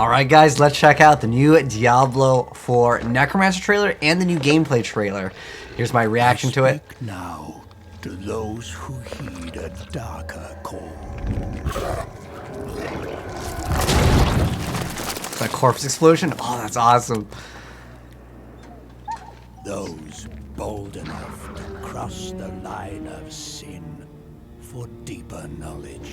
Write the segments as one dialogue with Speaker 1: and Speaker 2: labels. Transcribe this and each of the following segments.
Speaker 1: Alright guys, let's check out the new Diablo 4 Necromancer trailer and the new gameplay trailer. Here's my reaction to it.
Speaker 2: Now, to those who heed a darker call.
Speaker 1: That corpse explosion? Oh, that's awesome.
Speaker 2: Those bold enough to cross the line of sin for deeper knowledge.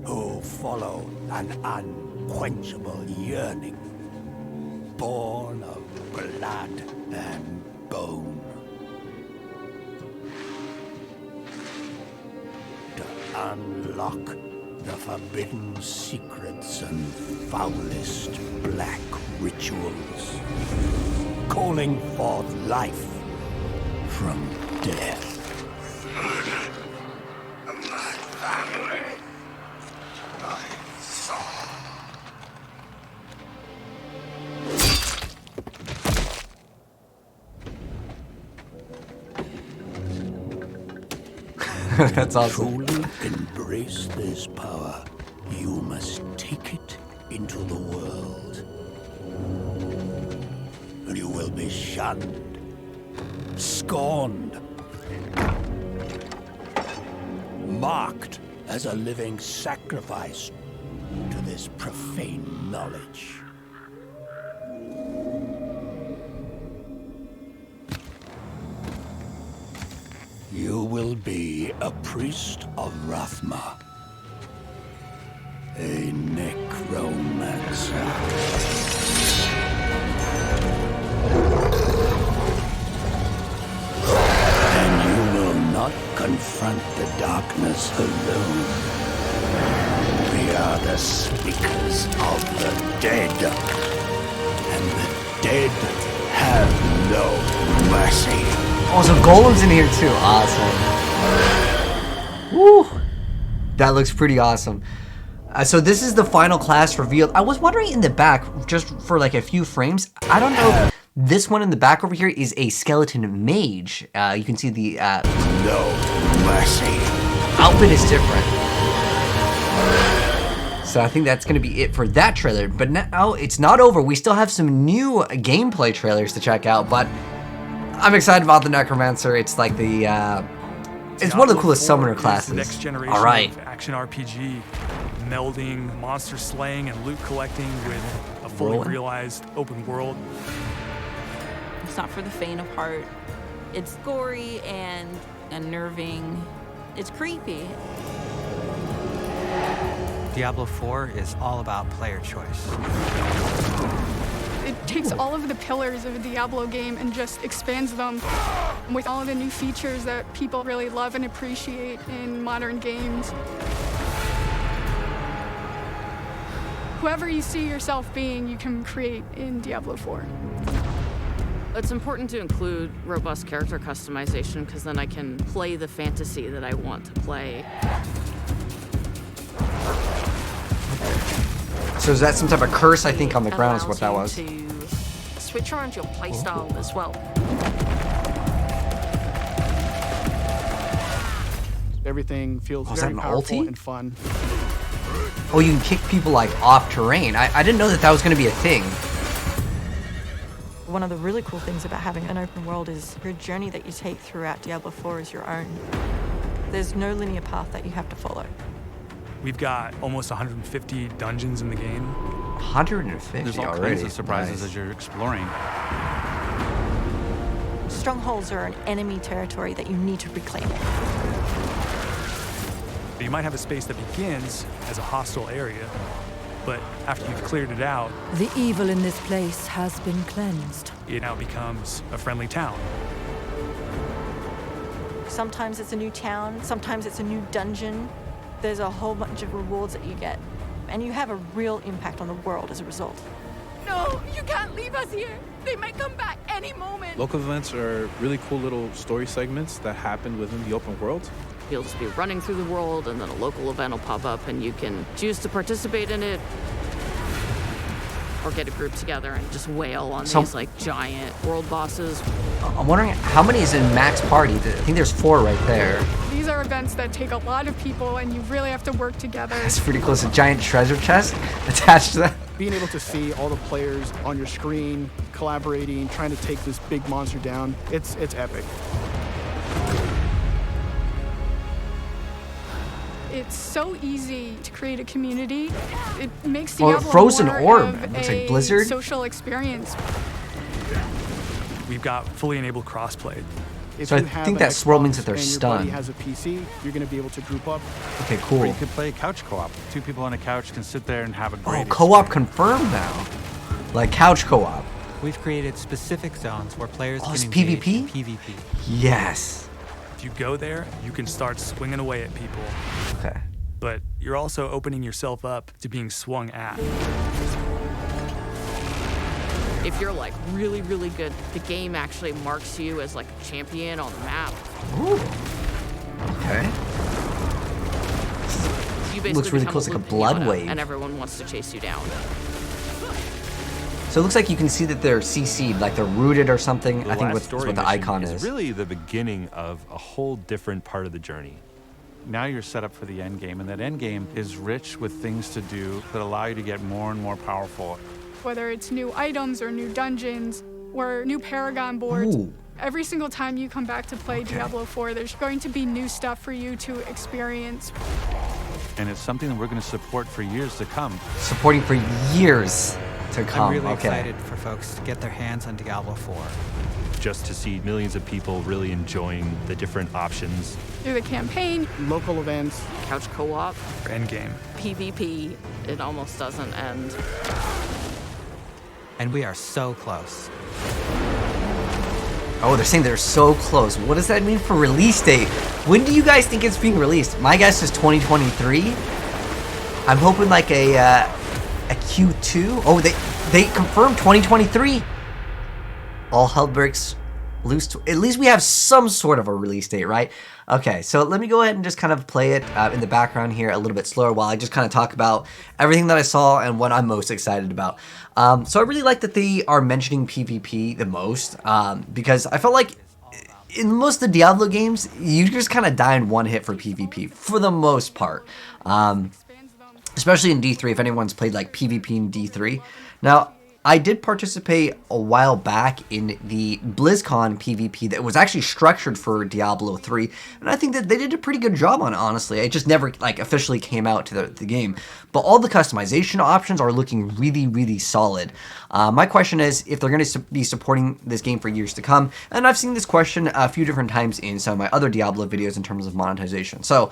Speaker 2: Who follow an unquenchable yearning, born of blood and bone. To unlock the forbidden secrets and foulest black rituals, calling forth life from death. My family, my soul.
Speaker 1: That's awesome.
Speaker 2: Truly embrace this power, you must take it into the world. You will be shunned, scorned, marked as a living sacrifice to this profane knowledge. You will be a priest of Rathma, a necromancer. And you will not confront the darkness alone. We are the speakers of the dead, and the dead have no mercy.
Speaker 1: Oh, so Golem's in here too. Awesome. Woo! That looks pretty awesome. So this is the final class revealed. I was wondering in the back, just for like a few frames, I don't know. This one in the back over here is a skeleton mage. You can see the
Speaker 2: No mercy.
Speaker 1: outfit is different. So I think that's going to be it for that trailer. But now it's not over. We still have some new gameplay trailers to check out. But I'm excited about the Necromancer. It's like the it's one of the coolest summoner classes.
Speaker 3: The next generation
Speaker 1: All right.
Speaker 3: of action RPG, melding monster slaying and loot collecting with a fully realized open world.
Speaker 4: It's not for the faint of heart. It's gory and unnerving. It's creepy.
Speaker 5: Diablo 4 is all about player choice.
Speaker 6: It takes all of the pillars of a Diablo game and just expands them with all of the new features that people really love and appreciate in modern games. Whoever you see yourself being, you can create in Diablo 4.
Speaker 7: It's important to include robust character customization because then I can play the fantasy that I want to play.
Speaker 1: So is that some type of curse, I think, on the ground is what that was.
Speaker 7: To switch around your playstyle as well.
Speaker 8: Everything feels
Speaker 1: is
Speaker 8: very
Speaker 1: that an
Speaker 8: powerful
Speaker 1: ulti?
Speaker 8: and fun.
Speaker 1: Oh, you can kick people like off terrain. I didn't know that that was going to be a thing.
Speaker 9: One of the really cool things about having an open world is your journey that you take throughout Diablo 4 is your own. There's no linear path that you have to follow.
Speaker 3: We've got almost 150 dungeons in the game.
Speaker 1: 150
Speaker 5: There's all
Speaker 1: already.
Speaker 5: kinds of surprises
Speaker 1: Nice.
Speaker 5: as you're exploring.
Speaker 9: Strongholds are an enemy territory that you need to reclaim.
Speaker 3: You might have a space that begins as a hostile area, but after you've cleared it out,
Speaker 10: The evil in this place has been cleansed.
Speaker 3: it now becomes a friendly town.
Speaker 9: Sometimes it's a new town, sometimes it's a new dungeon. There's a whole bunch of rewards that you get, and you have a real impact on the world as a result.
Speaker 6: No, you can't leave us here. They might come back any moment.
Speaker 11: Local events are really cool little story segments that happen within the open world.
Speaker 7: You'll just be running through the world and then a local event will pop up and you can choose to participate in it or get a group together and just wail on these like giant world bosses.
Speaker 1: I'm wondering how many is in max party? I think there's 4 right there.
Speaker 6: These are events that take a lot of people, and you really have to work together.
Speaker 1: That's pretty close. A giant treasure chest attached to that.
Speaker 8: Being able to see all the players on your screen, collaborating, trying to take this big monster down, it's epic.
Speaker 6: It's so easy to create a community. It makes Diablo
Speaker 1: Frozen
Speaker 6: more
Speaker 1: Orb.
Speaker 6: of
Speaker 1: It looks like
Speaker 6: a
Speaker 1: Blizzard.
Speaker 6: social experience.
Speaker 3: We've got fully enabled crossplay.
Speaker 8: If
Speaker 1: So I
Speaker 8: you have
Speaker 1: think
Speaker 8: an
Speaker 1: that swirl means that
Speaker 8: Xbox
Speaker 1: they're
Speaker 8: and your
Speaker 1: stunned.
Speaker 8: buddy has a PC, you're going to be able to group up.
Speaker 1: Okay,
Speaker 5: Or
Speaker 1: cool.
Speaker 5: you could play couch co-op. 2 people on a couch can sit there and have a great
Speaker 1: Oh, co-op
Speaker 5: experience.
Speaker 1: confirmed now. Like couch co-op.
Speaker 5: We've created specific zones where players
Speaker 1: Oh,
Speaker 5: can
Speaker 1: it's
Speaker 5: engage
Speaker 1: PvP?
Speaker 5: in PvP.
Speaker 1: Yes.
Speaker 3: If you go there, you can start swinging away at people,
Speaker 1: Okay.
Speaker 3: but you're also opening yourself up to being swung at.
Speaker 7: If you're like really, really good, the game actually marks you as like a champion on the map.
Speaker 1: Ooh. Okay.
Speaker 7: You basically
Speaker 1: Looks really
Speaker 7: become
Speaker 1: cool. It's like a
Speaker 7: loot
Speaker 1: blood
Speaker 7: pinata,
Speaker 1: wave.
Speaker 7: and everyone wants to chase you down.
Speaker 1: So it looks like you can see that they're CC'd, like they're rooted or something.
Speaker 12: The
Speaker 1: I think
Speaker 12: last
Speaker 1: that's
Speaker 12: story
Speaker 1: what the
Speaker 12: mission
Speaker 1: icon
Speaker 12: is
Speaker 1: is.
Speaker 12: really the beginning of a whole different part of the journey.
Speaker 13: Now you're set up for the end game, and that end game is rich with things to do that allow you to get more and more powerful.
Speaker 6: Whether it's new items or new dungeons or new Paragon boards.
Speaker 1: Ooh.
Speaker 6: Every single time you come back to play Diablo 4, there's going to be new stuff for you to experience.
Speaker 13: And it's something that we're going to support for years to come.
Speaker 1: Supporting for years to come.
Speaker 5: I'm really
Speaker 1: okay.
Speaker 5: excited for folks to get their hands on Diablo 4.
Speaker 12: Just to see millions of people really enjoying the different options.
Speaker 6: Through the campaign,
Speaker 8: local events,
Speaker 7: couch co-op,
Speaker 3: endgame,
Speaker 7: PvP, it almost doesn't end.
Speaker 5: And we are so close.
Speaker 1: Oh, they're saying they're so close. What does that mean for release date? When do you guys think it's being released? My guess is 2023. I'm hoping like a Q2. Oh, they confirmed 2023. All hell breaks loose. At least we have some sort of a release date, right? Okay, so let me go ahead and just kind of play it in the background here a little bit slower while I just kind of talk about everything that I saw and what I'm most excited about. So I really like that they are mentioning PvP the most because I felt like in most of the Diablo games, you just kind of die in one hit for PvP for the most part. Especially in D3, if anyone's played like PvP in D3. Now, I did participate a while back in the BlizzCon PvP that was actually structured for Diablo 3, and I think that they did a pretty good job on it, honestly. It just never like officially came out to the game. But all the customization options are looking really, really solid. My question is if they're going to be supporting this game for years to come, and I've seen this question a few different times in some of my other Diablo videos in terms of monetization. So,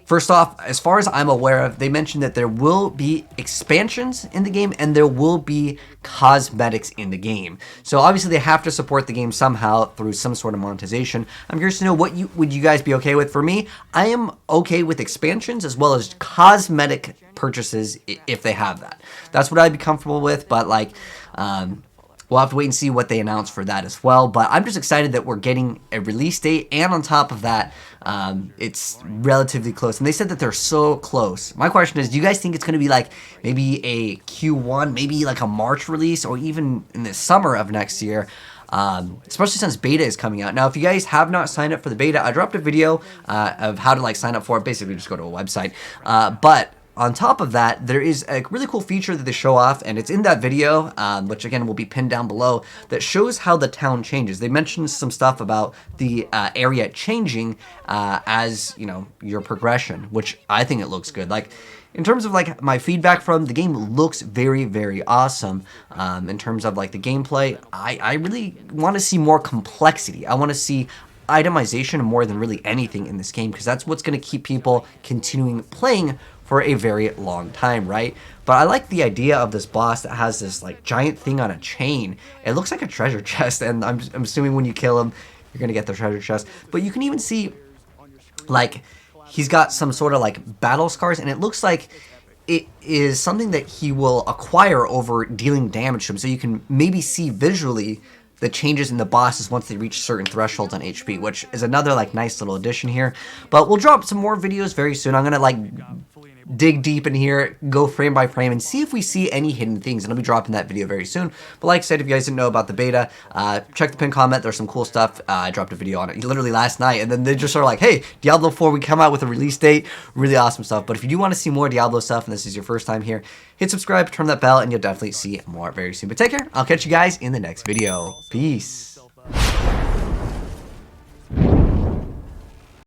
Speaker 1: first off, as far as I'm aware of, they mentioned that there will be expansions in the game and there will be cosmetics in the game. So obviously they have to support the game somehow through some sort of monetization. I'm curious to know what would you guys be okay with? For me, I am okay with expansions as well as cosmetic purchases if they have that. That's what I'd be comfortable with, but like, we'll have to wait and see what they announce for that as well. But I'm just excited that we're getting a release date. And on top of that, it's relatively close. And they said that they're so close. My question is, do you guys think it's going to be like maybe a Q1, maybe like a March release, or even in the summer of next year? Especially since beta is coming out. Now, if you guys have not signed up for the beta, I dropped a video of how to like sign up for it. Basically, just go to a website. But on top of that, there is a really cool feature that they show off, and it's in that video, which again will be pinned down below, that shows how the town changes. They mentioned some stuff about the area changing as, you know, your progression, which I think it looks good. Like, in terms of like my feedback from the game, looks very, very awesome. In terms of like the gameplay, I really want to see more complexity. I want to see itemization more than really anything in this game, because that's what's going to keep people continuing playing for a very long time, right? But I like the idea of this boss that has this like giant thing on a chain. It looks like a treasure chest, and I'm assuming when you kill him, you're gonna get the treasure chest. But you can even see like he's got some sort of like battle scars, and it looks like it is something that he will acquire over dealing damage to him. So you can maybe see visually the changes in the bosses once they reach certain thresholds on HP, which is another like nice little addition here. But we'll drop some more videos very soon. I'm gonna like dig deep in here, go frame by frame, and see if we see any hidden things. And I'll be dropping that video very soon. But like I said, if you guys didn't know about the beta, check the pinned comment. There's some cool stuff. I dropped a video on it literally last night, and then they just are like, hey, Diablo 4, we come out with a release date. Really awesome stuff. But if you do want to see more Diablo stuff, and this is your first time here, hit subscribe, turn that bell, and you'll definitely see more very soon. But take care. I'll catch you guys in the next video. Peace.